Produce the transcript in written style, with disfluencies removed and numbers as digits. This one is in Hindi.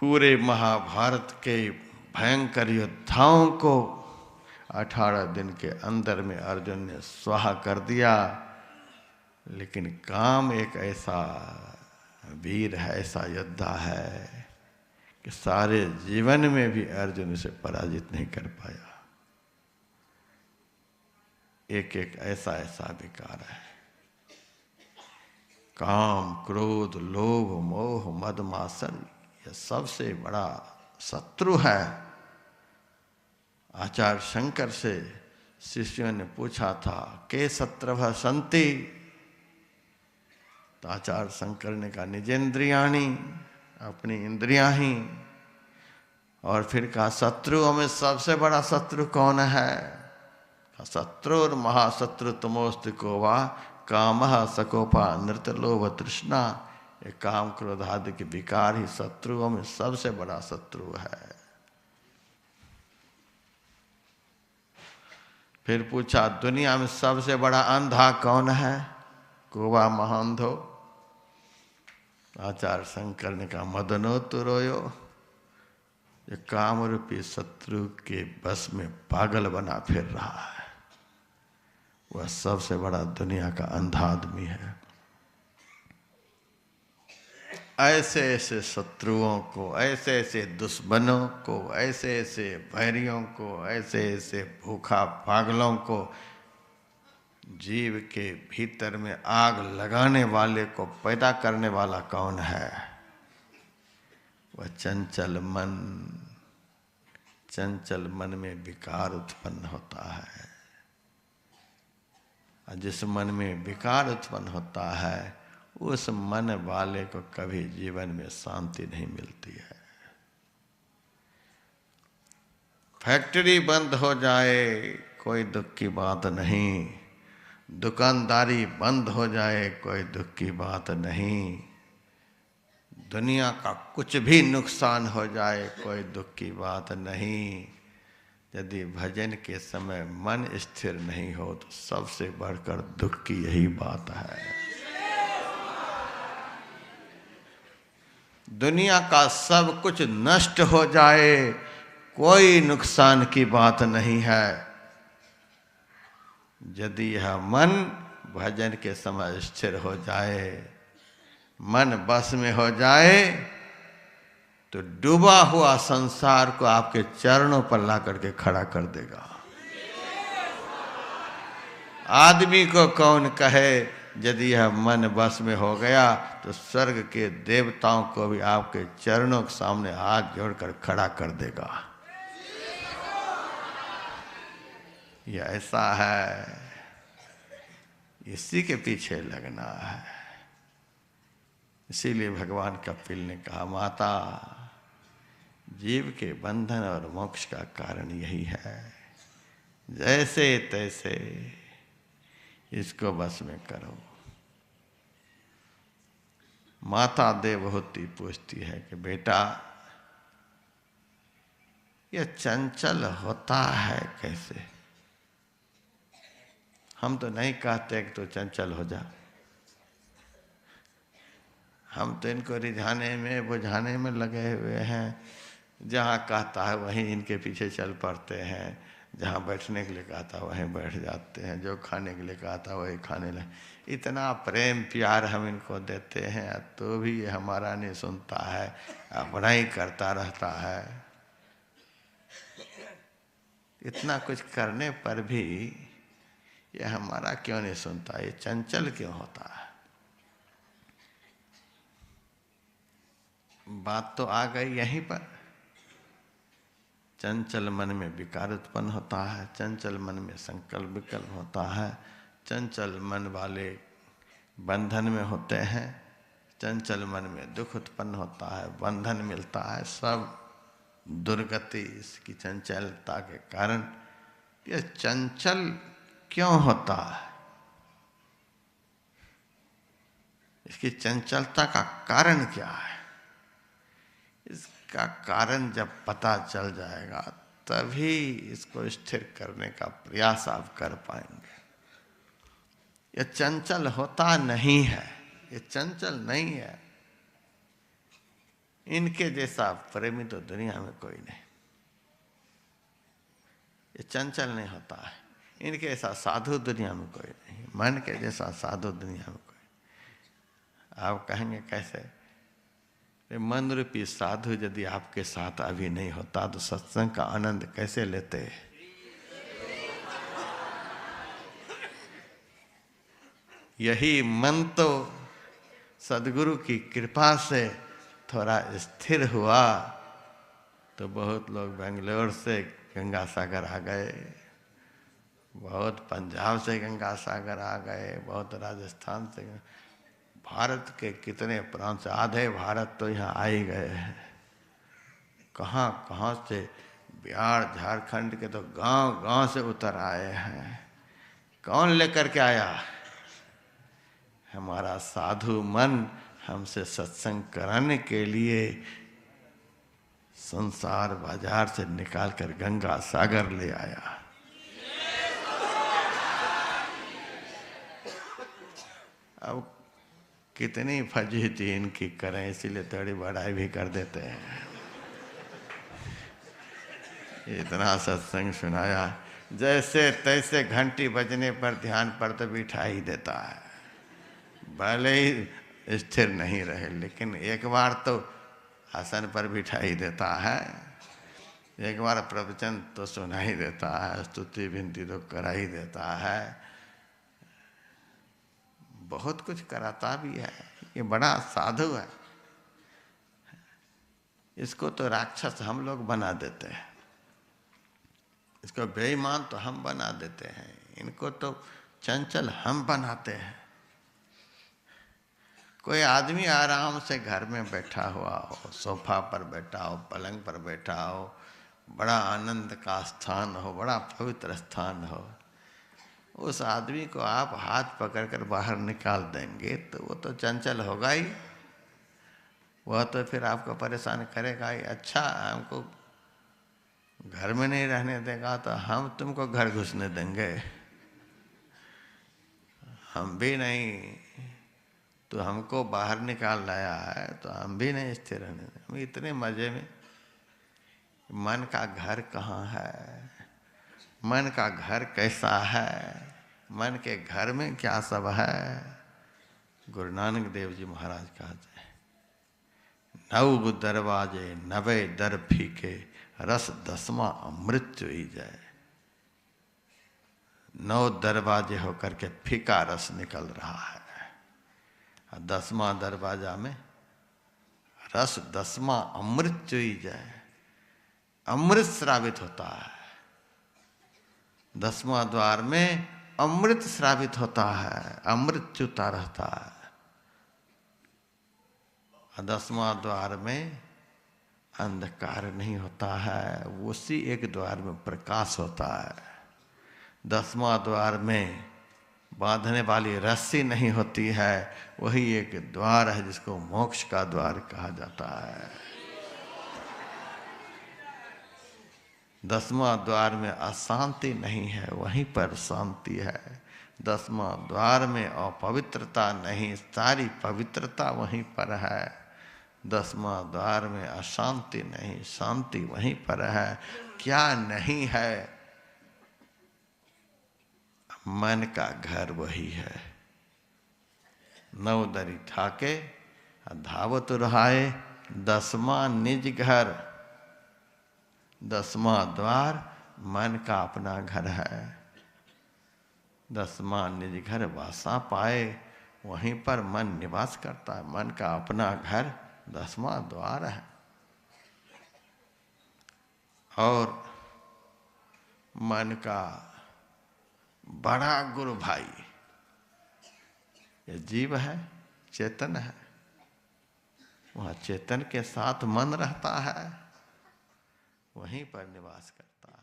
पूरे महाभारत के भयंकर योद्धाओं को 18 दिन के अंदर में अर्जुन ने स्वाहा कर दिया। लेकिन काम एक ऐसा वीर है, ऐसा योद्धा है कि सारे जीवन में भी अर्जुन इसे पराजित नहीं कर पाया। एक एक ऐसा ऐसा विकार है। काम, क्रोध, लोभ, मोह, मद, मात्सर्य, यह सबसे बड़ा शत्रु है। आचार्य शंकर से शिष्यों ने पूछा था, के शत्रवः सन्ति? तो आचार्य शंकर ने कहा, निजेंद्रियाणि, अपनी इंद्रियां ही। और फिर कहा, शत्रुओं में सबसे बड़ा शत्रु कौन है? शत्रुर महाशत्रु तमोस्तु को वा कामः सकोपा नृत लोभ तृष्णा। ये काम क्रोध आदि के विकार ही शत्रुओं में सबसे बड़ा शत्रु है। फिर पूछा, दुनिया में सबसे बड़ा अंधा कौन है? कोवा महांधो। आचार्य शंकर ने कहा, मदनो तुरोयो, ये काम रूपी शत्रु के बस में पागल बना फिर रहा है, वह सबसे बड़ा दुनिया का अंधा आदमी है। ऐसे ऐसे शत्रुओं को, ऐसे ऐसे दुश्मनों को, ऐसे ऐसे बैरियों को, ऐसे ऐसे भूखा पागलों को, जीव के भीतर में आग लगाने वाले को पैदा करने वाला कौन है? वह चंचल मन। चंचल मन में विकार उत्पन्न होता है। जिस मन में विकार उत्पन्न होता है, उस मन वाले को कभी जीवन में शांति नहीं मिलती है। फैक्ट्री बंद हो जाए कोई दुख की बात नहीं, दुकानदारी बंद हो जाए कोई दुख की बात नहीं, दुनिया का कुछ भी नुकसान हो जाए कोई दुख की बात नहीं। यदि भजन के समय मन स्थिर नहीं हो तो सबसे बढ़कर दुख की यही बात है। दुनिया का सब कुछ नष्ट हो जाए कोई नुकसान की बात नहीं है। यदि यह मन भजन के समय स्थिर हो जाए, मन बस में हो जाए, तो डूबा हुआ संसार को आपके चरणों पर ला करके खड़ा कर देगा। आदमी को कौन कहे, यदि यह मन बस में हो गया तो स्वर्ग के देवताओं को भी आपके चरणों के सामने हाथ जोड़कर खड़ा कर देगा। यह ऐसा है, इसी के पीछे लगना है। इसीलिए भगवान कपिल ने कहा, माता, जीव के बंधन और मोक्ष का कारण यही है, जैसे तैसे इसको बस में करो। माता देवहूति पूछती है कि बेटा, यह चंचल होता है कैसे? हम तो नहीं कहते कि तो चंचल हो जा, हम तो इनको रिझाने में बुझाने में लगे हुए हैं। जहाँ कहता है वहीं इनके पीछे चल पड़ते हैं, जहाँ बैठने के लिए कहता है वहीं बैठ जाते हैं, जो खाने के लिए कहता है वही खाने लगे। इतना प्रेम प्यार हम इनको देते हैं तो भी ये हमारा नहीं सुनता है, अपना ही करता रहता है। इतना कुछ करने पर भी ये हमारा क्यों नहीं सुनता? ये चंचल क्यों होता है? बात तो आ गई यहीं पर। चंचल मन में विकार उत्पन्न होता है, चंचल मन में संकल्प विकल्प होता है, चंचल मन वाले बंधन में होते हैं, चंचल मन में दुख उत्पन्न होता है, बंधन मिलता है, सब दुर्गति इसकी चंचलता के कारण। यह चंचल क्यों होता है? इसकी चंचलता का कारण क्या है? इसका कारण जब पता चल जाएगा तभी इसको स्थिर करने का प्रयास आप कर पाएंगे। यह चंचल होता नहीं है, ये चंचल नहीं है। इनके जैसा प्रेमी तो दुनिया में कोई नहीं। ये चंचल नहीं होता है। इनके जैसा साधु दुनिया में कोई नहीं, मन के जैसा साधु दुनिया में कोई। आप कहेंगे कैसे? मन रूपी साधु यदि आपके साथ अभी नहीं होता तो सत्संग का आनंद कैसे लेते? यही मन तो सदगुरु की कृपा से थोड़ा स्थिर हुआ तो बहुत लोग बेंगलोर से गंगा सागर आ गए, बहुत पंजाब से गंगा सागर आ गए, बहुत राजस्थान से, भारत के कितने प्रांत से, आधे भारत तो यहाँ आ ही गए हैं। कहाँ कहाँ से, बिहार झारखंड के तो गांव गांव से उतर आए हैं। कौन लेकर के आया? हमारा साधु मन हमसे सत्संग कराने के लिए संसार बाजार से निकाल कर गंगा सागर ले आया। अब कितनी फजीहती इनकी करें, इसीलिए थोड़ी बड़ाई भी कर देते हैं। इतना सत्संग सुनाया, जैसे तैसे घंटी बजने पर ध्यान पर तो बिठा ही देता है, भले ही स्थिर नहीं रहे, लेकिन एक बार तो आसन पर बिठा ही देता है, एक बार प्रवचन तो सुना ही देता है, स्तुति विनती तो करा ही देता है, बहुत कुछ कराता भी है। ये बड़ा साधु है। इसको तो राक्षस हम लोग बना देते हैं, इसको बेईमान तो हम बना देते हैं, इनको तो चंचल हम बनाते हैं। कोई आदमी आराम से घर में बैठा हुआ हो, सोफा पर बैठा हो, पलंग पर बैठा हो, बड़ा आनंद का स्थान हो, बड़ा पवित्र स्थान हो, उस आदमी को आप हाथ पकड़कर बाहर निकाल देंगे तो वो तो चंचल होगा ही, वह तो फिर आपको परेशान करेगा ही। अच्छा, हमको घर में नहीं रहने देगा तो हम तुमको घर घुसने देंगे? हम भी नहीं, तो हमको बाहर निकाल लाया है तो हम भी नहीं स्थिर रहने देंगे। हम इतने मजे में। मन का घर कहाँ है? मन का घर कैसा है? मन के घर में क्या सब है? गुरु नानक देव जी महाराज कहते हैं, 9 दरवाजे 90 दर फीके, रस 10वां अमृत चुई जाए। 9 दरवाजे होकर के फीका रस निकल रहा है, 10वां दरवाजा में रस 10वां अमृत चुई जाए, अमृत श्रावित होता है। 10वां द्वार में अमृत श्रावित होता है, अमृत चुता रहता है। 10वां द्वार में अंधकार नहीं होता है, उसी एक द्वार में प्रकाश होता है। 10वां द्वार में बांधने वाली रस्सी नहीं होती है, वही एक द्वार है जिसको मोक्ष का द्वार कहा जाता है। 10वां द्वार में अशांति नहीं है, वहीं पर शांति है। 10वां द्वार में अपवित्रता नहीं, सारी पवित्रता वहीं पर है। 10वां द्वार में अशांति नहीं, शांति वहीं पर है। क्या नहीं है? मन का घर वही है। 9 दरी ठाके धावत रहाए, 10वां निज घर। 10वां द्वार मन का अपना घर है। 10वां निज घर वासा पाए, वहीं पर मन निवास करता है। मन का अपना घर 10वां द्वार है। और मन का बड़ा गुरु भाई ये जीव है, चेतन है। वह चेतन के साथ मन रहता है, वहीं पर निवास करता है।